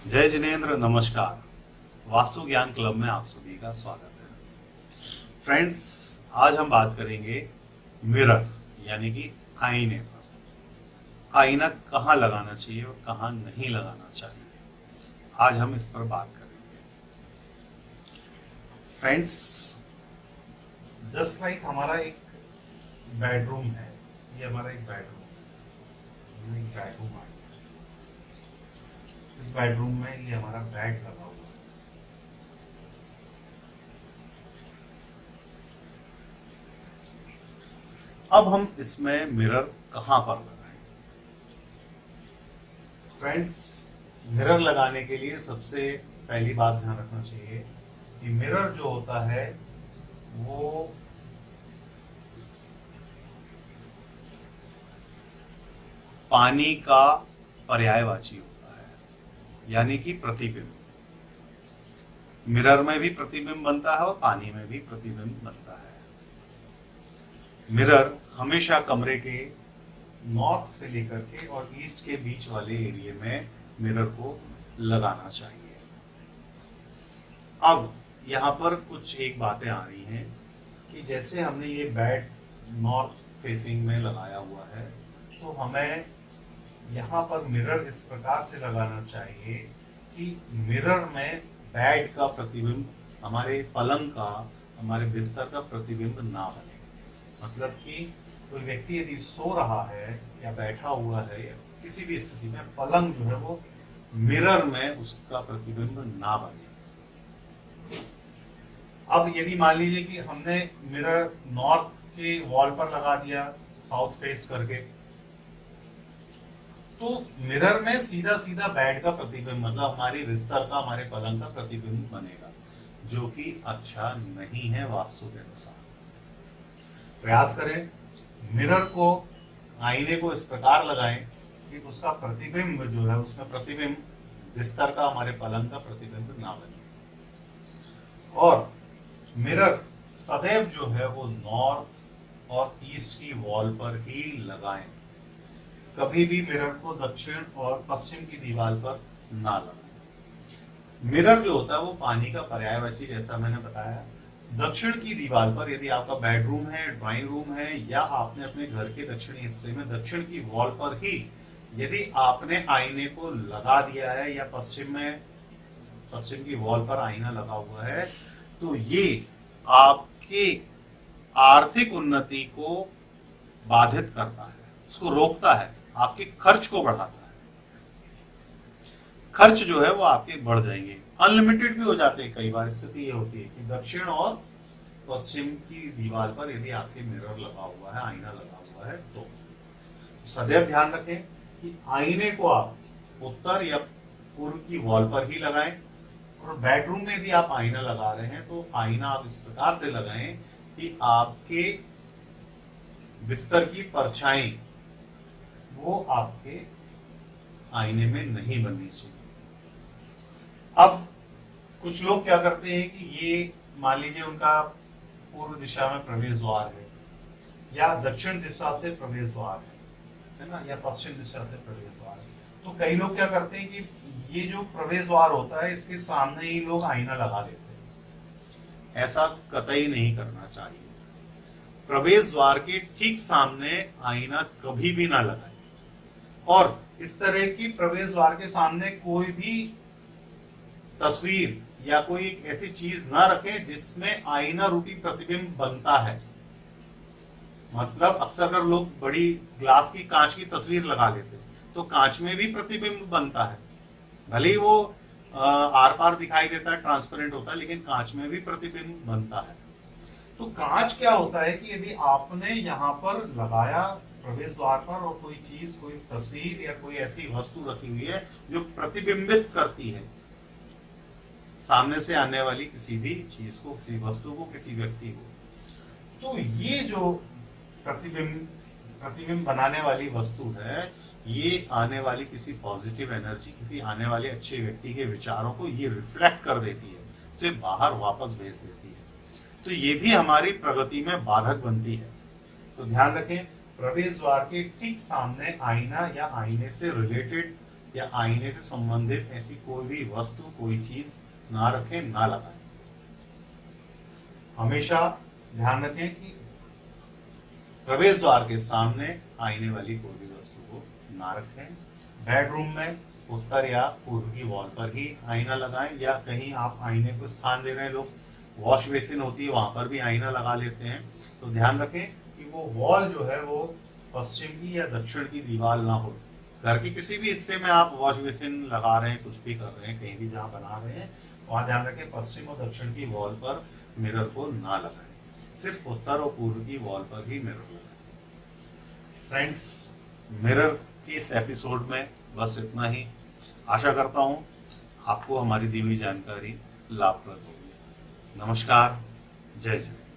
जय जिनेन्द्र, नमस्कार। वास्तु ज्ञान क्लब में आप सभी का स्वागत है। फ्रेंड्स, आज हम बात करेंगे मिरर यानी कि आईने पर। आईना कहाँ लगाना चाहिए और कहाँ नहीं लगाना चाहिए, आज हम इस पर बात करेंगे। फ्रेंड्स, जस्ट लाइक हमारा एक बेडरूम है, ये हमारा एक बेडरूम है। इस बेडरूम में ये हमारा बेड लगा हुआ है। अब हम इसमें मिरर कहां पर लगाएं? फ्रेंड्स, मिरर लगाने के लिए सबसे पहली बात ध्यान रखना चाहिए कि मिरर जो होता है वो पानी का पर्यायवाची होता है, यानी कि प्रतिबिंब। मिरर में भी प्रतिबिंब बनता है और पानी में भी प्रतिबिंब बनता है। मिरर हमेशा कमरे के नॉर्थ से लेकर के और ईस्ट के बीच वाले एरिया में मिरर को लगाना चाहिए। अब यहाँ पर कुछ एक बातें आ रही हैं कि जैसे हमने ये बेड नॉर्थ फेसिंग में लगाया हुआ है, तो हमें यहाँ पर मिरर इस प्रकार से लगाना चाहिए कि मिरर में बेड का प्रतिबिंब, हमारे पलंग का, हमारे बिस्तर का प्रतिबिंब ना बने। मतलब कि कोई व्यक्ति यदि सो रहा है या बैठा हुआ है या किसी भी स्थिति में पलंग जो है वो मिरर में उसका प्रतिबिंब ना बने। अब यदि मान लीजिए कि हमने मिरर नॉर्थ के वॉल पर लगा दिया साउथ फेस करके, तो मिरर में सीधा सीधा बेड का प्रतिबिंब, मतलब हमारी बिस्तर का, हमारे पलंग का प्रतिबिंब बनेगा, जो कि अच्छा नहीं है वास्तु के अनुसार। प्रयास करें मिरर को, आईने को इस प्रकार लगाएं कि उसका प्रतिबिंब जो है, उसमें प्रतिबिंब बिस्तर का, हमारे पलंग का प्रतिबिंब ना बने। और मिरर सदैव जो है वो नॉर्थ और ईस्ट की वॉल पर ही लगाएं। कभी भी मिरर को दक्षिण और पश्चिम की दीवार पर ना लगाएं। मिरर जो होता है वो पानी का पर्यायवाची, जैसा मैंने बताया। दक्षिण की दीवार पर, यदि आपका बेडरूम है, ड्राइंग रूम है, या आपने अपने घर के दक्षिणी हिस्से में दक्षिण की वॉल पर ही यदि आपने आईने को लगा दिया है, या पश्चिम की वॉल पर आईना लगा हुआ है, तो ये आपके आर्थिक उन्नति को बाधित करता है, उसको रोकता है, आपके खर्च को बढ़ाता है। खर्च जो है वो आपके बढ़ जाएंगे, अनलिमिटेड भी हो जाते हैं। कई बार स्थिति ये होती है कि दक्षिण और पश्चिम की दीवार पर यदि आपके मिरर लगा हुआ है, आईना लगा हुआ है, तो सदैव ध्यान रखें कि आईने को आप उत्तर या पूर्व की वॉल पर ही लगाएं। और बेडरूम में यदि आप आईना लगा रहे हैं तो आईना आप इस प्रकार से लगाएं कि आपके बिस्तर की परछाई वो आपके आईने में नहीं बननी चाहिए। अब कुछ लोग क्या करते हैं कि ये मान लीजिए उनका पूर्व दिशा में प्रवेश द्वार है, या दक्षिण दिशा से प्रवेश द्वार है ना, या पश्चिम दिशा से प्रवेश द्वार है, तो कई लोग क्या करते हैं कि ये जो प्रवेश द्वार होता है इसके सामने ही लोग आईना लगा देते हैं। ऐसा कतई नहीं करना चाहिए। प्रवेश द्वार के ठीक सामने आईना कभी भी ना लगाएं, और इस तरह की प्रवेश द्वार के सामने कोई भी तस्वीर या कोई ऐसी चीज ना रखें जिसमें आईना रूपी प्रतिबिंब बनता है। मतलब अक्सर कर लोग बड़ी ग्लास की, कांच की तस्वीर लगा लेते हैं, तो कांच में भी प्रतिबिंब बनता है, भले ही वो आर पार दिखाई देता है, ट्रांसपेरेंट होता है, लेकिन कांच में भी प्रतिबिंब बनता है। तो कांच क्या होता है कि यदि आपने यहाँ पर लगाया प्रवेश द्वार पर, और कोई चीज, कोई तस्वीर या कोई ऐसी वस्तु रखी हुई है जो प्रतिबिंबित करती है सामने से आने वाली किसी भी चीज को, किसी वस्तु को, किसी व्यक्ति को, तो ये जो प्रतिबिंब बनाने वाली वस्तु है, ये आने वाली किसी पॉजिटिव एनर्जी, किसी आने वाले अच्छे व्यक्ति के विचारों को ये रिफ्लेक्ट कर देती है, उसे बाहर वापस भेज देती है। तो ये भी हमारी प्रगति में बाधक बनती है। तो ध्यान रखें, प्रवेश द्वार के ठीक सामने आईना या आईने से रिलेटेड या आईने से संबंधित ऐसी कोई भी वस्तु, कोई चीज ना रखें, ना लगाएं। हमेशा ध्यान रखें कि प्रवेश द्वार के सामने आईने वाली कोई भी वस्तु को ना रखें। बेडरूम में उत्तर या पूर्व की वॉल पर ही आईना लगाएं, या कहीं आप आईने को स्थान दे रहे हैं, लोग वॉश बेसिन होती है वहां पर भी आईना लगा लेते हैं, तो ध्यान रखें कि वो वॉल जो है वो पश्चिम की या दक्षिण की दीवार ना हो। घर के किसी भी हिस्से में आप वॉश बेसिन लगा रहे हैं, कुछ भी कर रहे हैं, कहीं भी जहां बना रहे हैं, वहां ध्यान रखें पश्चिम और दक्षिण की वॉल पर मिरर को ना लगाएं, सिर्फ उत्तर और पूर्व की वॉल पर ही मिरर लगाएं। फ्रेंड्स, मिरर के इस एपिसोड में बस इतना ही। आशा करता हूं आपको हमारी दी हुई जानकारी लाभप्रद होगी। नमस्कार, जय जय।